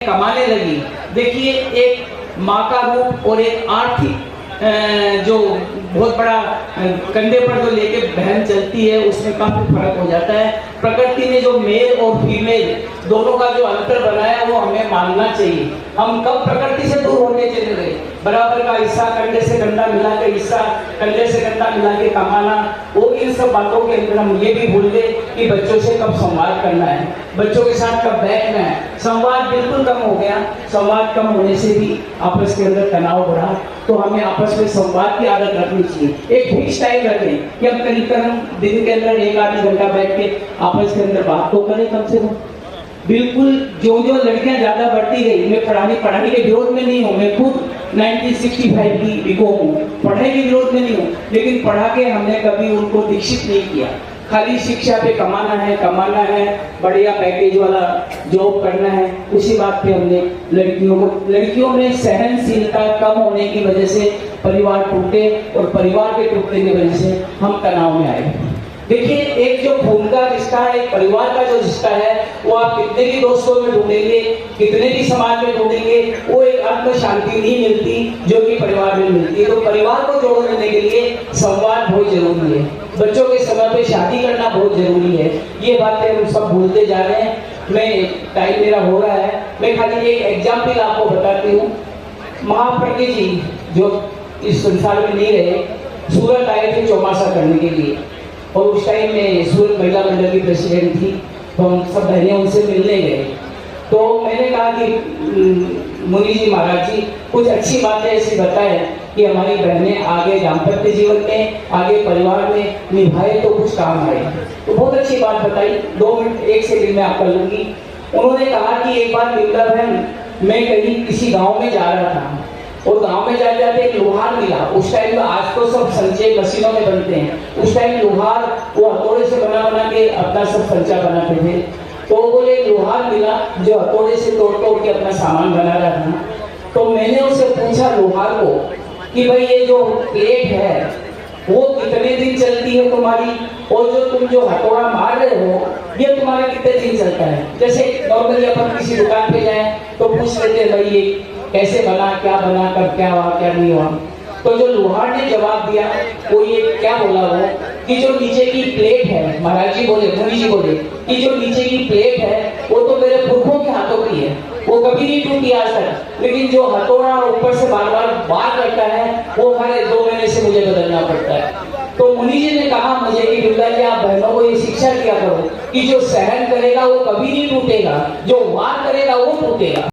कमाने लगी। देखिए, एक माँ का रूप और एक आर्थिक जो बहुत बड़ा कंधे पर जो लेके बहन चलती है, उसमें काफी फर्क हो जाता है। प्रकृति ने जो मेल और फीमेल दोनों का जो अंतर बनाया वो हमें मानना चाहिए। हम कब प्रकृति से दूर होने चले गए? बराबर का हिस्सा कंधे से कंधा मिला के, हिस्सा कंधे से कंधा मिला के कमाना, वो इन सब बातों के अंदर हम ये भी भूल गए कि बच्चों से कब संवाद करना है, बच्चों के साथ कब बैठना है। संवाद बिल्कुल कम हो गया। संवाद कम होने से भी आपस के अंदर तनाव बढ़ा। तो हमें आपस में संवाद की आदत रखनी चाहिए। एक फिक्स टाइम रखें कि हम करीब दिन के अंदर 1-8 घंटा बैठ के आपस के अंदर बात तो करें कम से कम। बिल्कुल जो लड़कियां ज्यादा बढ़ती गई, मैं पढ़ाई के विरोध में नहीं हूँ, मैं खुद 1965 की बिको हूँ, पढ़ाई के विरोध में नहीं हूँ, लेकिन पढ़ा के हमने कभी उनको दीक्षित नहीं किया। खाली शिक्षा पे कमाना है, बढ़िया पैकेज वाला जॉब करना है, उसी बात पे हमने लड़कियों में सहनशीलता कम होने की वजह से परिवार टूटे, और परिवार के टूटने की वजह से हम तनाव में आए। देखिए, एक जो खून का रिश्ता है, एक परिवार का जो रिश्ता है, वो आप कितने भी दोस्तों में ढूंढेंगे, कितने भी समाज में ढूंढेंगे, वो एक आत्म शांति नहीं मिलती जो कि परिवार में मिलती है। तो परिवार को जोड़ने के लिए संवाद बहुत जरूरी है। बच्चों के समय पे शादी करना बहुत जरूरी है। ये बातें हम सब भूलते जा रहे हैं। टाइम मेरा हो रहा है, मैं खाली एक एग्जाम्पल आपको बताती हूँ। महाप्रज्ञ जी जो इस संसार में नहीं रहे, सूरत आए थे चौमासा करने के लिए, और उस टाइम में सूरत महिला मंडल की प्रेसिडेंट थी। तो हम सब बहनें उनसे मिलने गए। तो मैंने कहा कि मुनि जी, महाराज जी, कुछ अच्छी बातें ऐसी बताएं कि हमारी बहनें आगे दाम्पत्य जीवन में, आगे परिवार में निभाए तो कुछ काम आए। तो बहुत अच्छी बात बताई। 2 मिनट 1 सेकंड में आप कर लूंगी। उन्होंने कहा कि एक बार बिमला बहन, मैं कहीं किसी गाँव में जा रहा था, और गांव में जाते जाते एक लोहार मिला। उस टाइम में, आज तो सब संचय मशीनों में बनते हैं, उस टाइम लोहार वो हथौड़े से बना के अपना सब संचा बनाते थे। तो बोले लोहार मिला जो हथौड़े से तोड़ के अपना सामान बना रहा था। तो मैंने उससे पूछा लोहार को कि भाई ये जो प्लेट है वो कितने दिन चलती है तुम्हारी, और जो तुम जो हथौड़ा मार रहे हो ये तुम्हारा कितने दिन चलता है? जैसे नॉर्मली अपन किसी दुकान पे जाए तो पूछ लेते हैं भाई ये कैसे बना, क्या बना, कब क्या हुआ, क्या नहीं हुआ। तो जो लोहार ने जवाब दिया वो ये क्या बोला वो कि जो नीचे की प्लेट है, महाराज जी बोले, मुनि जी बोले कि जो नीचे की प्लेट है वो तो मेरे पुरखों के हाथों की है, वो कभी नहीं टूटी आज तक, लेकिन जो हथौड़ा ऊपर से बार बार करता है वो हर 2 महीने से मुझे बदलना पड़ता है। तो मुनि जी ने कहा मुझे कि बिमला जी, आप बहनों को ये शिक्षा दिया करो कि जो सहन करेगा वो कभी नहीं टूटेगा, जो वार करेगा वो टूटेगा।